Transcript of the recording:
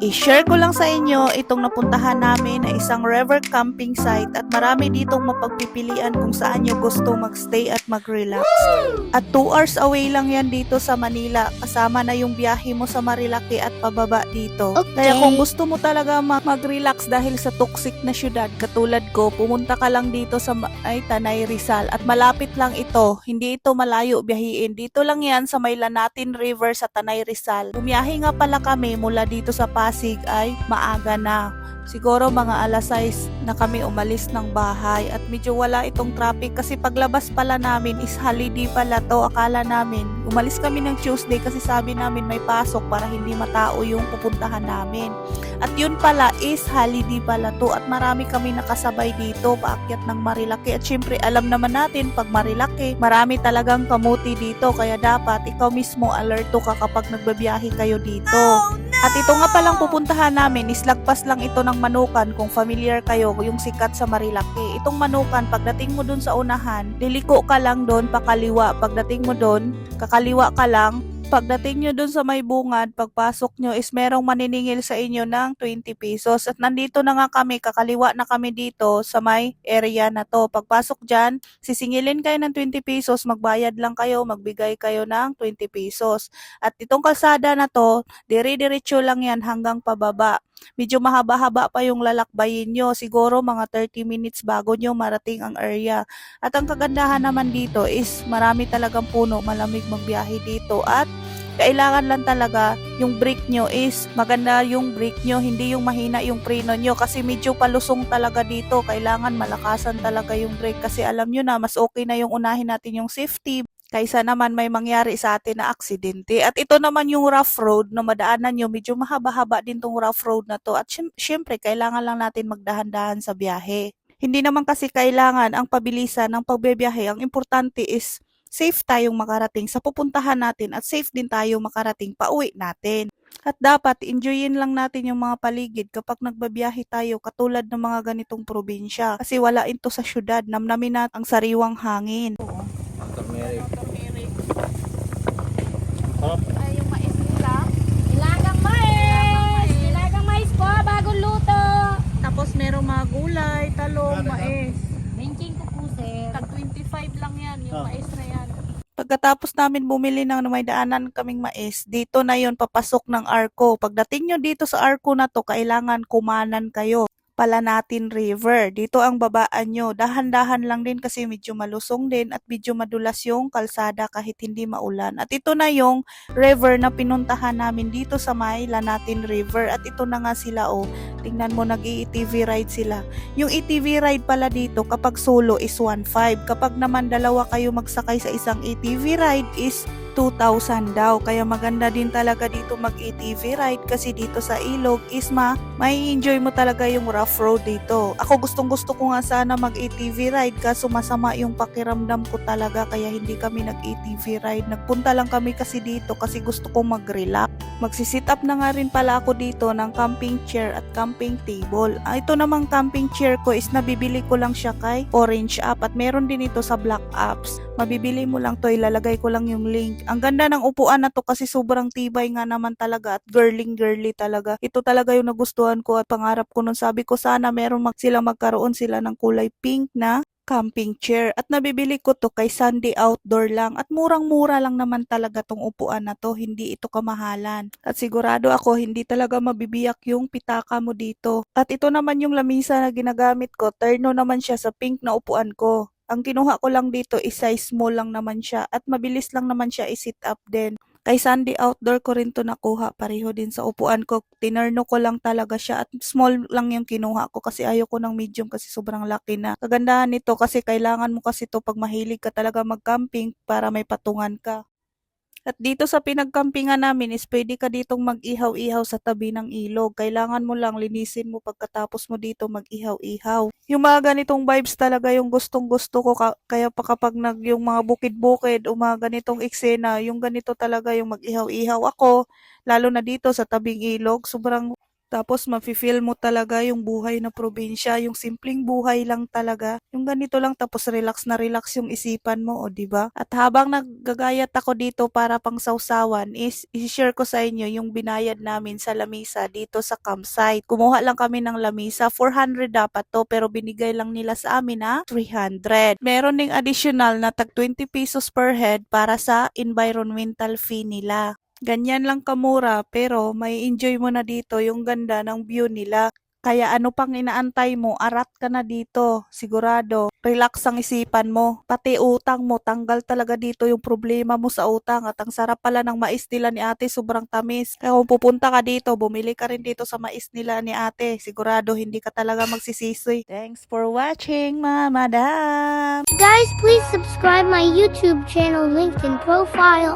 I-share ko lang sa inyo itong napuntahan namin na isang river camping site at marami ditong mapagpipilian kung saan nyo gusto magstay at mag-relax. At 2 hours away lang yan dito sa Manila, kasama na yung biyahe mo sa Marilaki at pababa dito. Kaya kung gusto mo talaga mag-relax dahil sa toxic na syudad katulad ko, pumunta ka lang dito sa Tanay Rizal at malapit lang ito, hindi ito malayo biyahiin. Dito lang yan sa may Lanatin River sa Tanay Rizal. Bumiyahe nga pala kami mula dito sa Pasig ay maaga na. Siguro mga alas 6 na kami umalis ng bahay at medyo wala itong traffic kasi paglabas pala namin is holiday pala to. Akala namin, umalis kami ng Tuesday kasi sabi namin may pasok para hindi matao yung pupuntahan namin. At yun pala is holiday pala to at marami kami nakasabay dito paakyat ng Marilaki. At syempre alam naman natin pag Marilaki, marami talagang kamuti dito kaya dapat ikaw mismo alerto ka kapag nagbabiyahe kayo dito. At ito nga palang pupuntahan namin is lagpas lang ito ng Manukan kung familiar kayo yung sikat sa Marilaki. Itong Manukan, pagdating mo dun sa unahan, liliko ka lang dun pakaliwa. Pagdating mo dun, kakaliwa ka lang. Pagdating nyo dun sa may bungad, pagpasok nyo is merong maniningil sa inyo ng 20 pesos. At nandito na nga kami, kakaliwa na kami dito sa may area na to. Pagpasok dyan, sisingilin kayo ng 20 pesos, magbayad lang kayo, magbigay kayo ng 20 pesos. At itong kalsada na to, dire-diretso lang yan hanggang pababa. Medyo mahaba-haba pa yung lalakbayin nyo. Siguro mga 30 minutes bago nyo marating ang area. At ang kagandahan naman dito is marami talagang puno, malamig magbiyahe dito. At kailangan lang talaga yung brake nyo is maganda yung brake nyo, hindi yung mahina yung preno nyo kasi medyo palusong talaga dito. Kailangan malakasan talaga yung brake kasi alam nyo na mas okay na yung unahin natin yung safety kaysa naman may mangyari sa atin na aksidente. At ito naman yung rough road na madaanan nyo, medyo mahaba-haba din tong rough road na to at syempre kailangan lang natin magdahan-dahan sa biyahe. Hindi naman kasi kailangan ang pabilisan ng pagbebiyahe, ang importante is safe tayong makarating sa pupuntahan natin at safe din tayo makarating pauwi natin. At dapat enjoyin lang natin yung mga paligid kapag nagbabiyahe tayo katulad ng mga ganitong probinsya kasi wala ito sa syudad, namnamin natin ang sariwang hangin. Ay, yung mais nila. Nilagang mais po, bagong luto. Tapos merong mga gulay, talong, mais. Benching ko po, sir. Tag 25 lang yan, yung mais na yan. Pagkatapos namin bumili ng may daanan kaming mais, dito na yon papasok ng Arco. Pagdating nyo dito sa Arco na to, kailangan kumanan kayo. Palanatin River. Dito ang babaan nyo. Dahan-dahan lang din kasi medyo malusong din at medyo madulas yung kalsada kahit hindi maulan. At ito na yung river na pinuntahan namin dito sa may Lanatin River. At ito na nga sila Tingnan mo nag-i-ATV ride sila. Yung ATV ride pala dito kapag solo is 1.5. Kapag naman dalawa kayo magsakay sa isang ATV ride is 2,000 daw. Kaya maganda din talaga dito mag-ATV ride kasi dito sa Ilog is may enjoy mo talaga yung rough road dito. Ako gustong-gusto ko nga sana mag-ATV ride kaso masama yung pakiramdam ko talaga kaya hindi kami nag-ATV ride. Nagpunta lang kami kasi dito kasi gusto kong mag-relax. Magsisit up na nga rin pala ako dito ng camping chair at camping table. Ito namang camping chair ko is nabibili ko lang siya kay Orange App at meron din ito sa Black Apps. Mabibili mo lang to, ilalagay ko lang yung link. Ang ganda ng upuan na to kasi sobrang tibay nga naman talaga at girly talaga. Ito talaga yung nagustuhan ko at pangarap ko nun. Sabi ko sana meron magkaroon sila ng kulay pink na camping chair. At nabibili ko to kay Sunday Outdoor lang. At murang-mura lang naman talaga tong upuan na to. Hindi ito kamahalan. At sigurado ako hindi talaga mabibiyak yung pitaka mo dito. At ito naman yung lamisa na ginagamit ko. Terno naman siya sa pink na upuan ko. Ang kinuha ko lang dito is size small lang naman siya at mabilis lang naman siya i-sit up din. Kay Sunday Outdoor ko rin to nakuha, pareho din sa upuan ko. Tinerno ko lang talaga siya at small lang yung kinuha ko kasi ayoko ng medium kasi sobrang laki na. Kagandahan nito kasi kailangan mo kasi to pag mahilig ka talaga mag-camping para may patungan ka. At dito sa pinagkampingan namin is pwede ka ditong mag-ihaw-ihaw sa tabi ng ilog. Kailangan mo lang linisin mo pagkatapos mo dito mag-ihaw-ihaw. Yung mga ganitong vibes talaga yung gustong-gusto ko kaya pa kapag yung mga bukid-bukid o mga ganitong eksena, yung ganito talaga yung mag-ihaw-ihaw ako, lalo na dito sa tabing ilog, sobrang Tapos mafe-feel mo talaga yung buhay na probinsya, yung simpleng buhay lang talaga. Yung ganito lang tapos relax na relax yung isipan mo, o 'di ba? At habang naggagayat ako dito para pang sausawan is i-share ko sa inyo yung binayad namin sa lamisa dito sa campsite. Kumuha lang kami ng lamisa, 400 dapat to pero binigay lang nila sa amin na 300. Meron ding additional na tag 20 pesos per head para sa environmental fee nila. Ganyan lang kamura pero may enjoy mo na dito yung ganda ng view nila. Kaya ano pang inaantay mo, arat ka na dito, sigurado. Relax ang isipan mo, pati utang mo, tanggal talaga dito yung problema mo sa utang. At ang sarap pala ng mais nila ni ate, sobrang tamis. Kaya kung pupunta ka dito, bumili ka rin dito sa mais nila ni ate. Sigurado hindi ka talaga magsisisi. Thanks for watching, mga madam! Guys, please subscribe my YouTube channel linked in profile.